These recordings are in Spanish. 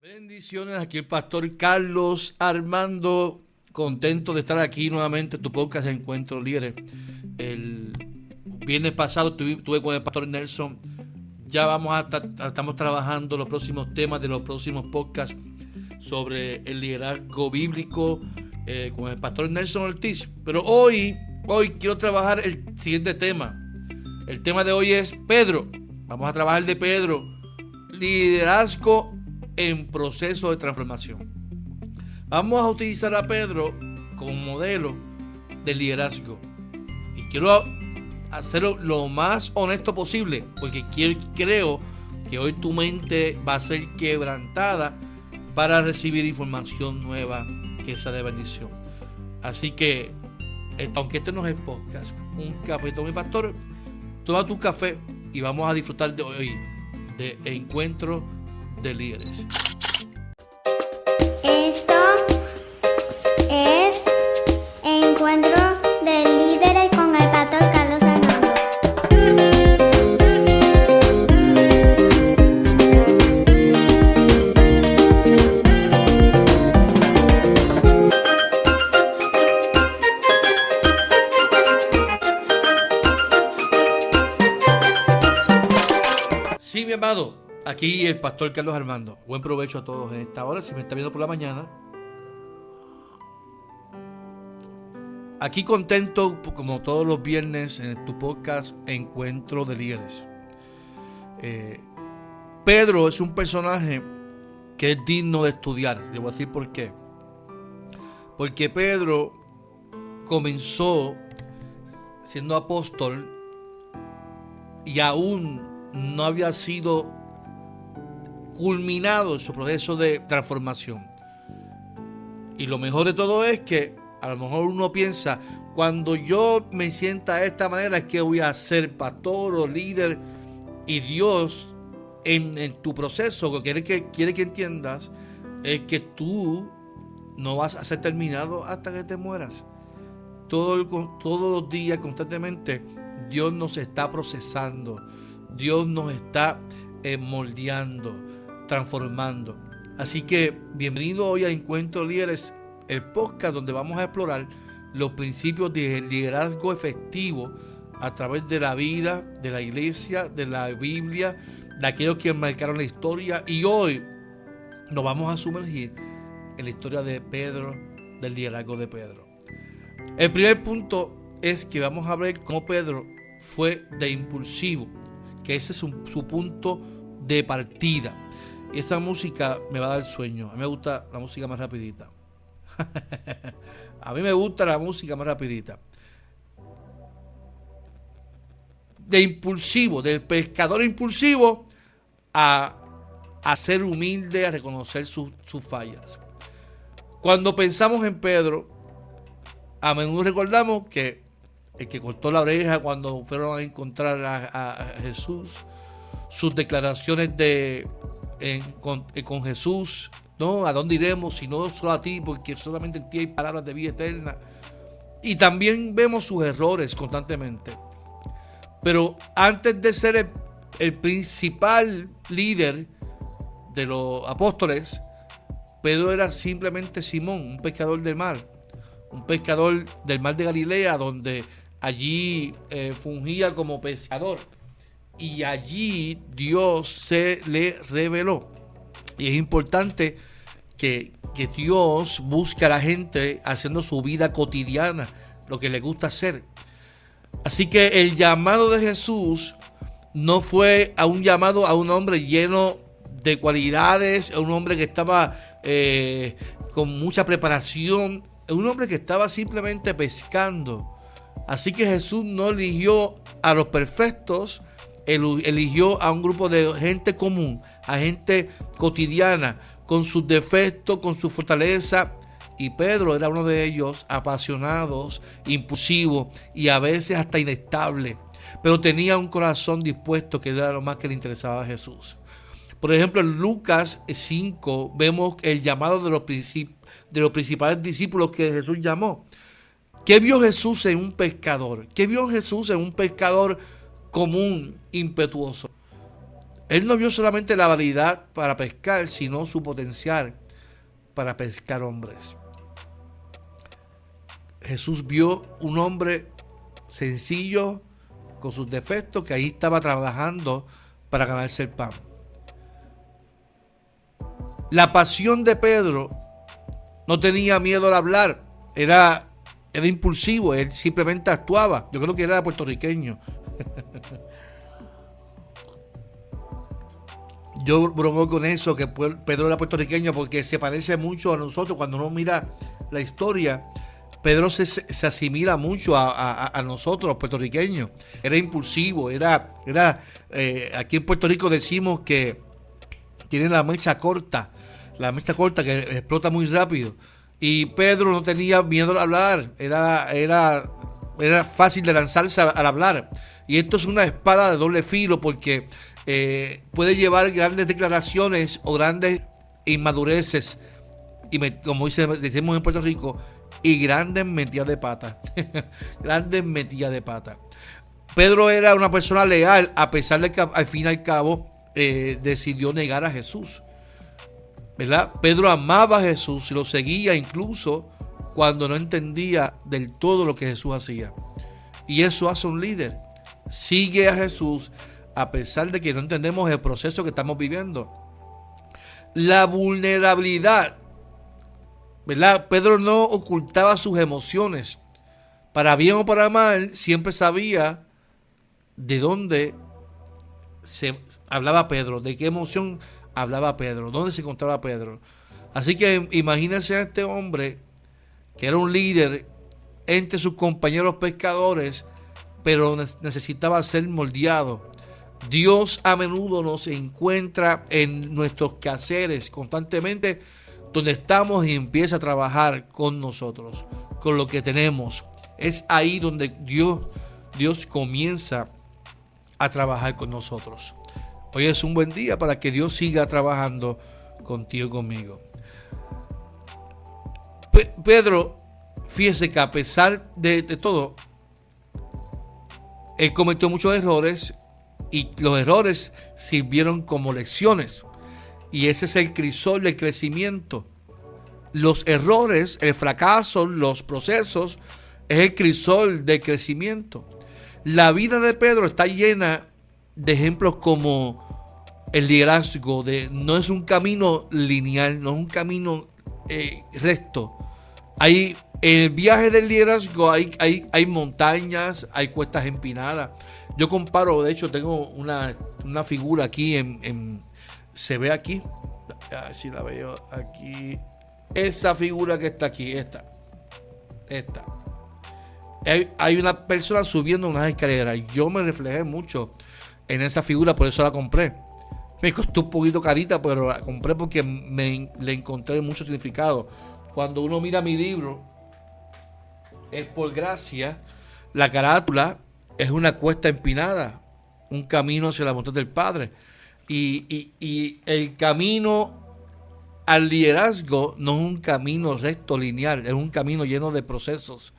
Bendiciones, aquí el pastor Carlos Armando, contento de estar aquí nuevamente en tu podcast de Encuentro Líderes. El viernes pasado estuve con el pastor Nelson, ya estamos trabajando los próximos temas de los próximos podcasts sobre el liderazgo bíblico con el pastor Nelson Ortiz, pero hoy quiero trabajar el siguiente tema. El tema de hoy es Pedro. Vamos a trabajar de Pedro, liderazgo en proceso de transformación. Vamos a utilizar a Pedro como modelo de liderazgo y quiero hacerlo lo más honesto posible porque creo que hoy tu mente va a ser quebrantada para recibir información nueva que sea de bendición. Así que aunque este no es podcast, un café con mi pastor, toma tu café y vamos a disfrutar de hoy de Encuentro de Líderes. Esto es Encuentro de Líderes con el pastor Carlos Armando. Sí, mi amado, aquí el pastor Carlos Armando. Buen provecho a todos en esta hora. Si me está viendo por la mañana, aquí contento como todos los viernes en tu podcast Encuentro de Líderes. Pedro es un personaje que es digno de estudiar. Le voy a decir por qué. Porque Pedro comenzó siendo apóstol y aún no había sido culminado en su proceso de transformación. Y lo mejor de todo es que a lo mejor uno piensa, cuando yo me sienta de esta manera es que voy a ser pastor o líder. Y Dios en tu proceso lo que quiere que entiendas es que tú no vas a ser terminado hasta que te mueras. Todos los días, constantemente, Dios nos está procesando. Dios nos está moldeando, transformando. Así que bienvenido hoy a Encuentro Líderes, el podcast donde vamos a explorar los principios del liderazgo efectivo a través de la vida, de la iglesia, de la Biblia, de aquellos que marcaron la historia. Y hoy nos vamos a sumergir en la historia de Pedro, del liderazgo de Pedro. El primer punto es que vamos a ver cómo Pedro fue de impulsivo, que ese es su punto de partida. Y esta música me va a dar sueño. A mí me gusta la música más rapidita. A mí me gusta la música más rapidita. De impulsivo, del pescador impulsivo a ser humilde, a reconocer sus fallas. Cuando pensamos en Pedro, a menudo recordamos que el que cortó la oreja cuando fueron a encontrar a Jesús, sus declaraciones con Jesús, ¿no? ¿A dónde iremos si no solo a ti? Porque solamente en ti hay palabras de vida eterna. Y también vemos sus errores constantemente. Pero antes de ser el principal líder de los apóstoles, Pedro era simplemente Simón, un pescador del mar. Un pescador del mar de Galilea, donde allí fungía como pescador. Y allí Dios se le reveló. Y es importante que Dios busque a la gente haciendo su vida cotidiana, lo que le gusta hacer. Así que el llamado de Jesús no fue a un llamado a un hombre lleno de cualidades, a un hombre que estaba con mucha preparación, a un hombre que estaba simplemente pescando. Así que Jesús no eligió a los perfectos, eligió a un grupo de gente común, a gente cotidiana, con sus defectos, con su fortaleza. Y Pedro era uno de ellos, apasionados, impulsivos y a veces hasta inestable. Pero tenía un corazón dispuesto, que era lo más que le interesaba a Jesús. Por ejemplo, en Lucas 5 vemos el llamado de los principales discípulos que Jesús llamó. ¿Qué vio Jesús en un pescador? ¿Qué vio Jesús en un pescador común, impetuoso? Él no vio solamente la habilidad para pescar, sino su potencial para pescar hombres. Jesús vio un hombre sencillo, con sus defectos, que ahí estaba trabajando para ganarse el pan. La pasión de Pedro no tenía miedo al hablar, era impulsivo, él simplemente actuaba. Yo creo que era puertorriqueño. Yo bromeo con eso, que Pedro era puertorriqueño, porque se parece mucho a nosotros. Cuando uno mira la historia, Pedro se asimila mucho a nosotros, los puertorriqueños. Era impulsivo, aquí en Puerto Rico decimos que tiene la mecha corta que explota muy rápido. Y Pedro no tenía miedo a hablar, era fácil de lanzarse al hablar. Y esto es una espada de doble filo, porque puede llevar grandes declaraciones o grandes inmadureces, como decimos en Puerto Rico, y grandes metidas de pata. Grandes metidas de pata. Pedro era una persona leal, a pesar de que al fin y al cabo decidió negar a Jesús, ¿verdad? Pedro amaba a Jesús y lo seguía incluso cuando no entendía del todo lo que Jesús hacía. Y eso hace un líder. Sigue a Jesús a pesar de que no entendemos el proceso que estamos viviendo. La vulnerabilidad, ¿verdad? Pedro no ocultaba sus emociones. Para bien o para mal, siempre sabía de dónde se hablaba Pedro, de qué emoción hablaba Pedro, dónde se encontraba Pedro. Así que imagínense a este hombre que era un líder entre sus compañeros pescadores, pero necesitaba ser moldeado. Dios a menudo nos encuentra en nuestros quehaceres constantemente, donde estamos, y empieza a trabajar con nosotros, con lo que tenemos. Es ahí donde Dios comienza a trabajar con nosotros. Hoy es un buen día para que Dios siga trabajando contigo y conmigo. Pedro, fíjese que a pesar de todo, él cometió muchos errores, y los errores sirvieron como lecciones. Y ese es el crisol del crecimiento. Los errores, el fracaso, los procesos, es el crisol del crecimiento. La vida de Pedro está llena de ejemplos como el liderazgo. No es un camino lineal, no es un camino recto. En el viaje del liderazgo hay montañas, hay cuestas empinadas. Yo comparo, de hecho tengo una figura aquí, se ve aquí, a ver si la veo aquí, esa figura que está aquí, esta. Hay una persona subiendo unas escaleras. Yo me reflejé mucho en esa figura, por eso la compré. Me costó un poquito carita, pero la compré porque le encontré mucho significado. Cuando uno mira mi libro, es por gracia, la carátula es una cuesta empinada, un camino hacia la voluntad del Padre. Y el camino al liderazgo no es un camino recto, lineal, es un camino lleno de procesos.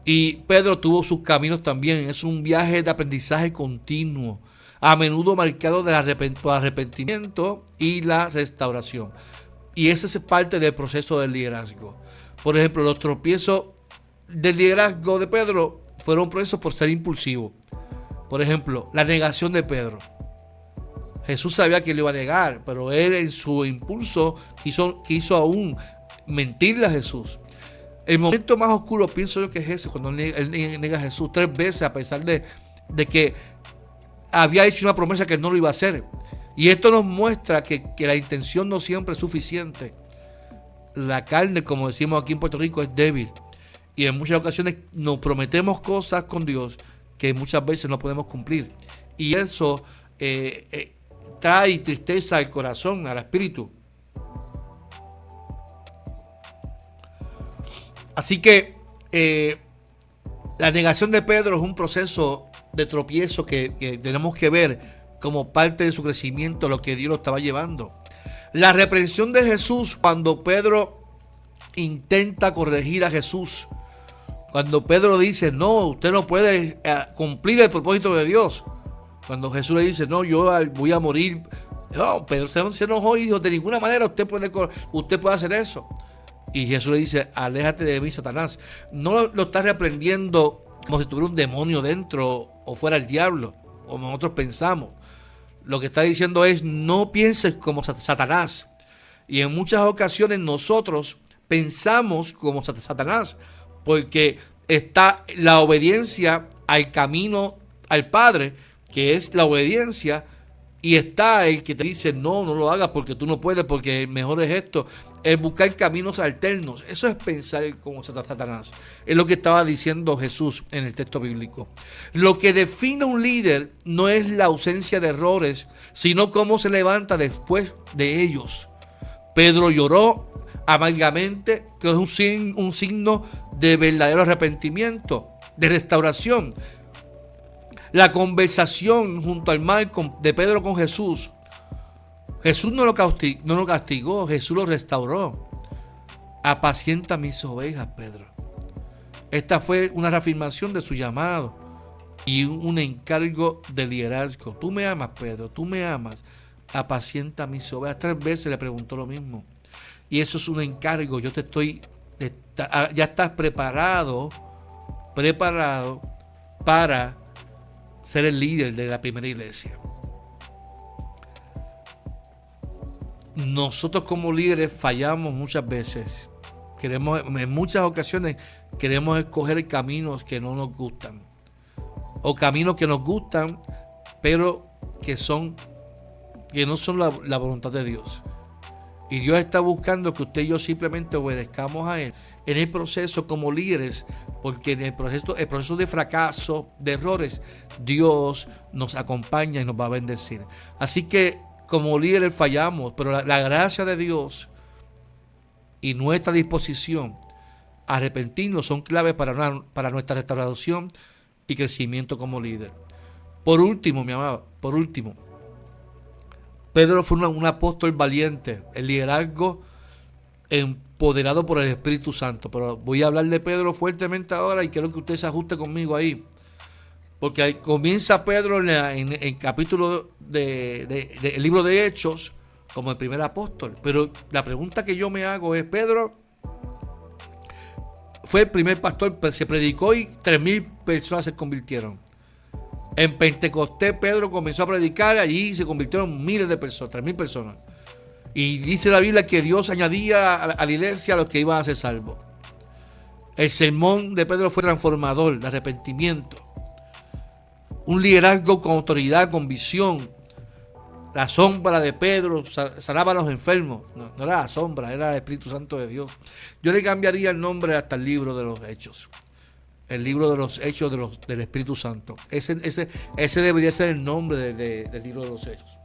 Y Pedro tuvo sus caminos también. Es un viaje de aprendizaje continuo, a menudo marcado por arrepentimiento y la restauración. Y esa es parte del proceso del liderazgo. Por ejemplo, los tropiezos del liderazgo de Pedro fueron procesos por ser impulsivo. Por ejemplo, la negación de Pedro. Jesús sabía que lo iba a negar, pero él en su impulso quiso aún mentirle a Jesús. El momento más oscuro, pienso yo, que es ese, cuando él niega a Jesús 3 veces, a pesar de que había hecho una promesa que no lo iba a hacer. Y esto nos muestra que la intención no siempre es suficiente. La carne, como decimos aquí en Puerto Rico, es débil. Y en muchas ocasiones nos prometemos cosas con Dios que muchas veces no podemos cumplir. Y eso trae tristeza al corazón, al espíritu. Así que la negación de Pedro es un proceso de tropiezo que tenemos que ver como parte de su crecimiento, lo que Dios lo estaba llevando. La reprensión de Jesús cuando Pedro intenta corregir a Jesús. Cuando Pedro dice, no, usted no puede cumplir el propósito de Dios. Cuando Jesús le dice, no, yo voy a morir. No, Pedro se enojó y dijo, de ninguna manera usted puede hacer eso. Y Jesús le dice, aléjate de mí, Satanás. No lo está reprendiendo como si tuviera un demonio dentro o fuera el diablo, como nosotros pensamos. Lo que está diciendo es, no pienses como Satanás. Y en muchas ocasiones nosotros pensamos como Satanás, porque está la obediencia al camino al Padre, que es la obediencia, y está el que te dice, no lo hagas porque tú no puedes, porque mejor es esto. Es buscar caminos alternos. Eso es pensar como Satanás. Es lo que estaba diciendo Jesús en el texto bíblico. Lo que define a un líder no es la ausencia de errores, sino cómo se levanta después de ellos. Pedro lloró amargamente, que es un signo de verdadero arrepentimiento, de restauración. La conversación junto al mar de Pedro con Jesús. Jesús no lo castigó, Jesús lo restauró. Apacienta mis ovejas, Pedro. Esta fue una reafirmación de su llamado y un encargo de liderazgo. Tú me amas, Pedro, tú me amas. Apacienta mis ovejas. 3 veces le preguntó lo mismo. Y eso es un encargo. Ya estás preparado para ser el líder de la primera iglesia. Nosotros como líderes fallamos muchas veces. En muchas ocasiones queremos escoger caminos que no nos gustan. O caminos que nos gustan, pero que no son la voluntad de Dios. Y Dios está buscando que usted y yo simplemente obedezcamos a Él en el proceso como líderes, porque en el proceso de fracaso, de errores, Dios nos acompaña y nos va a bendecir. Así que como líderes fallamos, pero la gracia de Dios y nuestra disposición a arrepentirnos son claves para nuestra restauración y crecimiento como líder. Por último, mi amado, Pedro fue un apóstol valiente, el liderazgo empoderado por el Espíritu Santo. Pero voy a hablar de Pedro fuertemente ahora y quiero que usted se ajuste conmigo ahí. Porque ahí comienza Pedro en el capítulo del libro de Hechos como el primer apóstol. Pero la pregunta que yo me hago es, Pedro fue el primer pastor, se predicó y 3,000 personas se convirtieron. En Pentecostés Pedro comenzó a predicar, allí se convirtieron miles de personas, 3,000 personas. Y dice la Biblia que Dios añadía a la iglesia a los que iban a ser salvos. El sermón de Pedro fue transformador, el arrepentimiento. Un liderazgo con autoridad, con visión. La sombra de Pedro sanaba a los enfermos. No era la sombra, era el Espíritu Santo de Dios. Yo le cambiaría el nombre hasta el libro de los Hechos. El libro de los Hechos del Espíritu Santo. Ese debería ser el nombre del libro de los Hechos.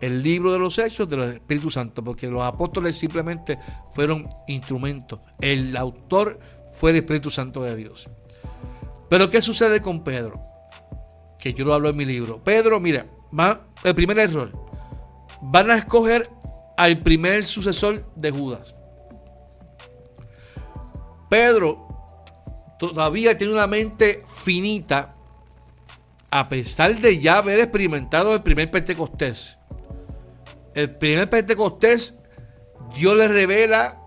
El libro de los Hechos del Espíritu Santo, porque los apóstoles simplemente fueron instrumentos. El autor fue el Espíritu Santo de Dios. Pero ¿qué sucede con Pedro? Que yo lo hablo en mi libro. Pedro, mira, el primer error. Van a escoger al primer sucesor de Judas. Pedro todavía tiene una mente finita, a pesar de ya haber experimentado el primer Pentecostés. El primer Pentecostés, Dios le revela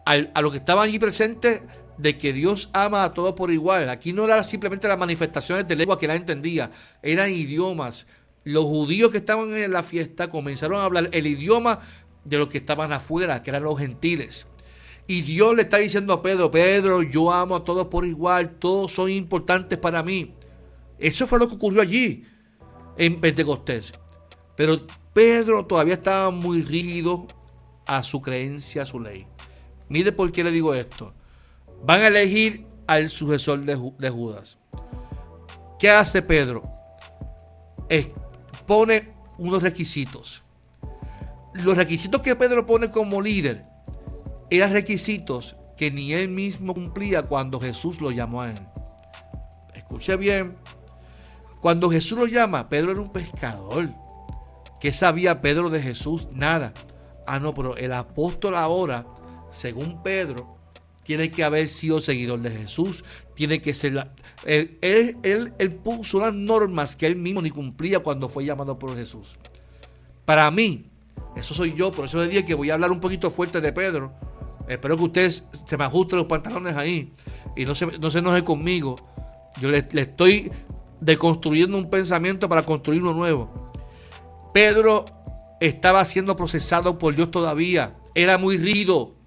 a los que estaban allí presentes de que Dios ama a todos por igual. Aquí no eran simplemente las manifestaciones de lengua que nadie entendía, eran idiomas. Los judíos que estaban en la fiesta comenzaron a hablar el idioma de los que estaban afuera, que eran los gentiles. Y Dios le está diciendo a Pedro, Pedro, yo amo a todos por igual, todos son importantes para mí. Eso fue lo que ocurrió allí, en Pentecostés. Pero Pedro todavía estaba muy rígido a su creencia, a su ley. Mire por qué le digo esto. Van a elegir al sucesor de Judas. ¿Qué hace Pedro? Pone unos requisitos. Los requisitos que Pedro pone como líder eran requisitos que ni él mismo cumplía cuando Jesús lo llamó a él. Escuche bien. Cuando Jesús lo llama, Pedro era un pescador. ¿Qué sabía Pedro de Jesús? Nada. No, pero el apóstol ahora, según Pedro, tiene que haber sido seguidor de Jesús, tiene que ser él puso unas normas que él mismo ni cumplía cuando fue llamado por Jesús. Para mí, eso soy yo, por eso le dije que voy a hablar un poquito fuerte de Pedro. Espero que ustedes se me ajusten los pantalones ahí y no se enojen conmigo. Yo le estoy deconstruyendo un pensamiento para construir uno nuevo. Pedro estaba siendo procesado por Dios todavía. Era muy rígido.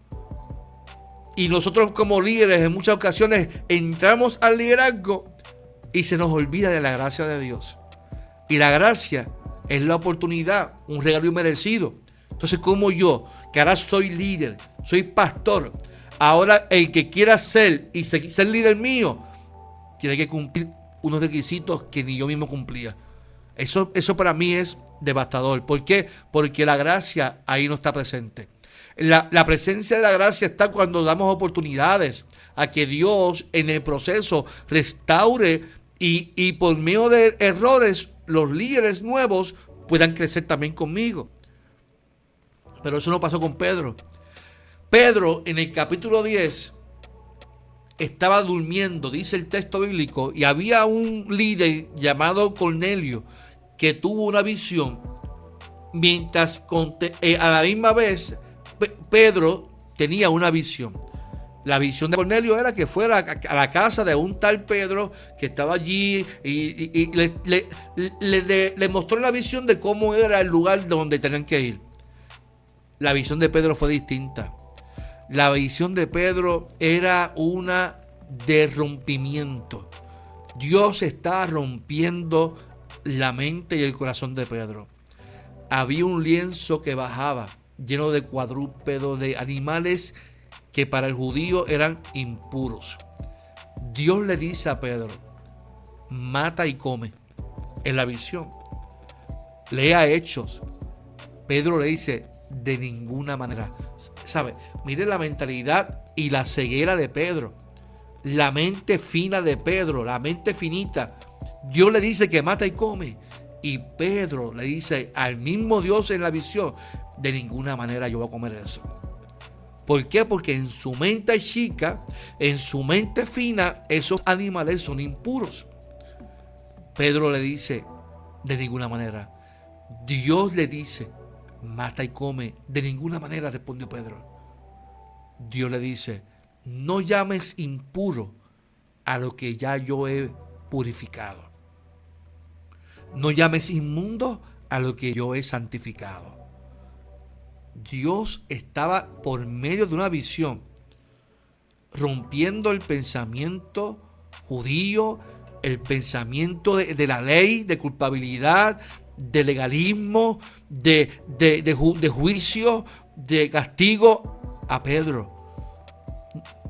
Y nosotros como líderes en muchas ocasiones entramos al liderazgo y se nos olvida de la gracia de Dios. Y la gracia es la oportunidad, un regalo inmerecido. Entonces, como yo, que ahora soy líder, soy pastor, ahora el que quiera ser y ser líder mío, tiene que cumplir unos requisitos que ni yo mismo cumplía. Eso para mí es devastador. ¿Por qué? Porque la gracia ahí no está presente. La presencia de la gracia está cuando damos oportunidades a que Dios en el proceso restaure y por medio de errores los líderes nuevos puedan crecer también conmigo. Pero eso no pasó con Pedro. Pedro en el capítulo 10 estaba durmiendo, dice el texto bíblico, y había un líder llamado Cornelio que tuvo una visión, mientras a la misma vez Pedro tenía una visión. La visión de Cornelio era que fuera a la casa de un tal Pedro que estaba allí y le mostró la visión de cómo era el lugar donde tenían que ir. La visión de Pedro fue distinta. La visión de Pedro era una de rompimiento. Dios está rompiendo la mente y el corazón de Pedro. Había un lienzo que bajaba lleno de cuadrúpedos, de animales que para el judío eran impuros. Dios le dice a Pedro: mata y come. En la visión. Lea Hechos. Pedro le dice: de ninguna manera. ¿Sabe? Mire la mentalidad y la ceguera de Pedro. La mente fina de Pedro, la mente finita. Dios le dice que mata y come. Y Pedro le dice al mismo Dios en la visión: de ninguna manera yo voy a comer eso. ¿Por qué? Porque en su mente chica, en su mente fina, esos animales son impuros. Pedro le dice: de ninguna manera. Dios le dice: mata y come. De ninguna manera, respondió Pedro. Dios le dice: no llames impuro a lo que ya yo he purificado. No llames inmundo a lo que yo he santificado. Dios estaba por medio de una visión rompiendo el pensamiento judío, el pensamiento de la ley, de culpabilidad, de legalismo, de juicio, de castigo a Pedro.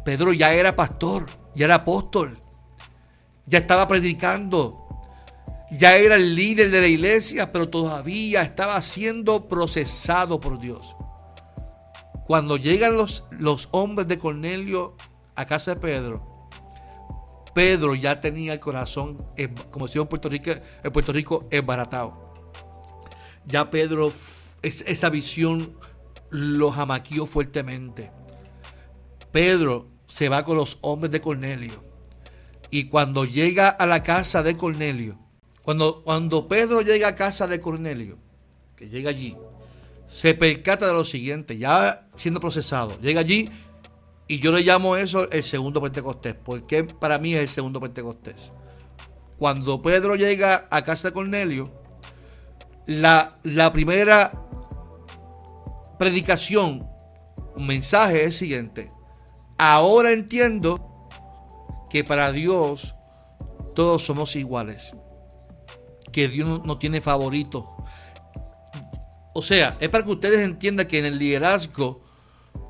Pedro ya era pastor, ya era apóstol, ya estaba predicando, ya era el líder de la iglesia, pero todavía estaba siendo procesado por Dios. Cuando llegan los hombres de Cornelio a casa de Pedro, Pedro ya tenía el corazón, como decimos en Puerto Rico, embaratado. Ya Pedro, esa visión lo jamaqueó fuertemente. Pedro se va con los hombres de Cornelio. Y cuando llega a la casa de Cornelio, cuando Pedro llega a casa de Cornelio, que llega allí, se percata de lo siguiente, ya siendo procesado. Llega allí y yo le llamo eso el segundo Pentecostés. Porque para mí es el segundo Pentecostés. Cuando Pedro llega a casa de Cornelio, la primera predicación, un mensaje es el siguiente: ahora entiendo que para Dios todos somos iguales, que Dios no tiene favoritos. O sea, es para que ustedes entiendan que en el liderazgo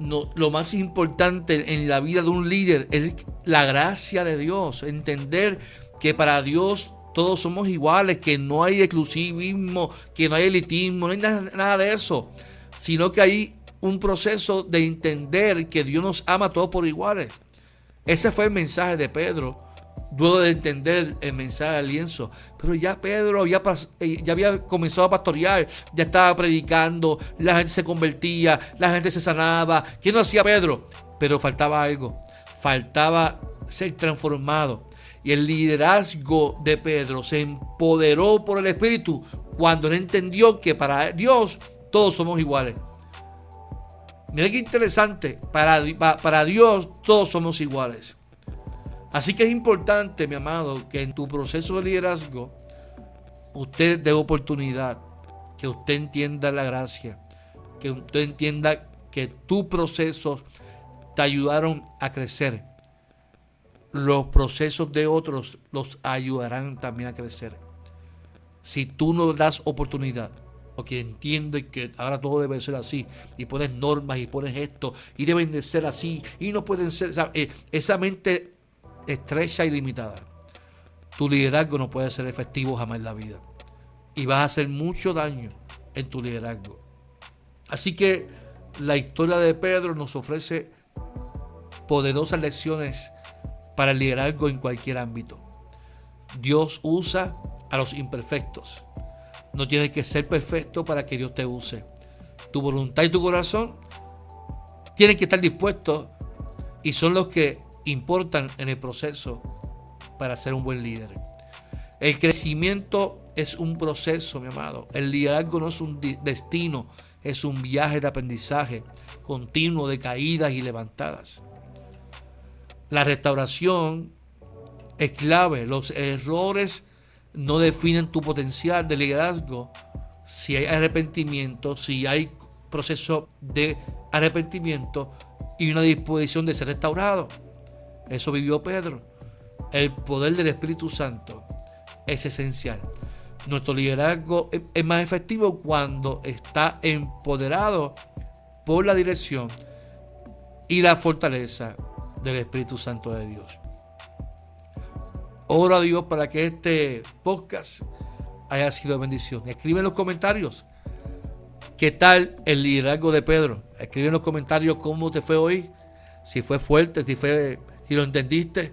lo más importante en la vida de un líder es la gracia de Dios. Entender que para Dios todos somos iguales, que no hay exclusivismo, que no hay elitismo, no hay nada de eso, sino que hay un proceso de entender que Dios nos ama a todos por iguales. Ese fue el mensaje de Pedro, luego de entender el mensaje del lienzo. Pero ya Pedro ya había comenzado a pastorear, ya estaba predicando, la gente se convertía, la gente se sanaba. ¿Qué no hacía Pedro? Pero faltaba algo. faltaba ser transformado. Y el liderazgo de Pedro se empoderó por el Espíritu cuando él entendió que para Dios todos somos iguales. Mira qué interesante, para Dios todos somos iguales. Así que es importante, mi amado, que en tu proceso de liderazgo usted dé oportunidad, que usted entienda la gracia, que usted entienda que tus procesos te ayudaron a crecer. Los procesos de otros los ayudarán también a crecer. Si tú no das oportunidad, o que entiendes que ahora todo debe ser así, y pones normas y pones esto, y deben de ser así, y no pueden ser, esa mente estrecha y limitada, tu liderazgo no puede ser efectivo jamás en la vida, y vas a hacer mucho daño en tu liderazgo. Así que la historia de Pedro nos ofrece poderosas lecciones para el liderazgo en cualquier ámbito. Dios usa a los imperfectos. No tienes que ser perfecto para que Dios te use. Tu voluntad y tu corazón tienen que estar dispuestos y son los que importan en el proceso para ser un buen líder. El crecimiento es un proceso, mi amado. El liderazgo no es un destino, es un viaje de aprendizaje continuo de caídas y levantadas. La restauración es clave. Los errores no definen tu potencial de liderazgo. Si hay arrepentimiento, si hay proceso de arrepentimiento y una disposición de ser restaurado. Eso vivió Pedro. El poder del Espíritu Santo es esencial. Nuestro liderazgo es más efectivo cuando está empoderado por la dirección y la fortaleza del Espíritu Santo de Dios. Oro a Dios para que este podcast haya sido de bendición. Escribe en los comentarios qué tal el liderazgo de Pedro. Escribe en los comentarios cómo te fue hoy, si fue fuerte, si lo entendiste,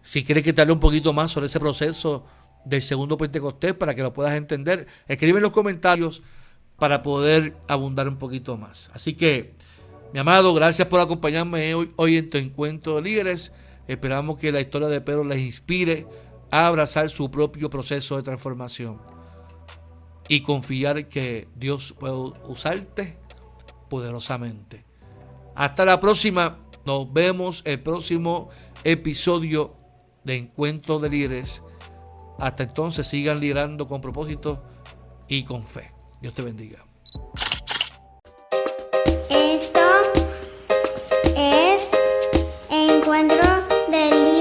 si quieres que te hable un poquito más sobre ese proceso del segundo Pentecostés para que lo puedas entender. Escribe en los comentarios para poder abundar un poquito más. Así que, mi amado, gracias por acompañarme hoy en tu encuentro de líderes. Esperamos que la historia de Pedro les inspire a abrazar su propio proceso de transformación y confiar que Dios puede usarte poderosamente. Hasta la próxima. Nos vemos el próximo episodio de Encuentro de Líderes. Hasta entonces, sigan liderando con propósito y con fe. Dios te bendiga. Esto es Encuentro de Líderes.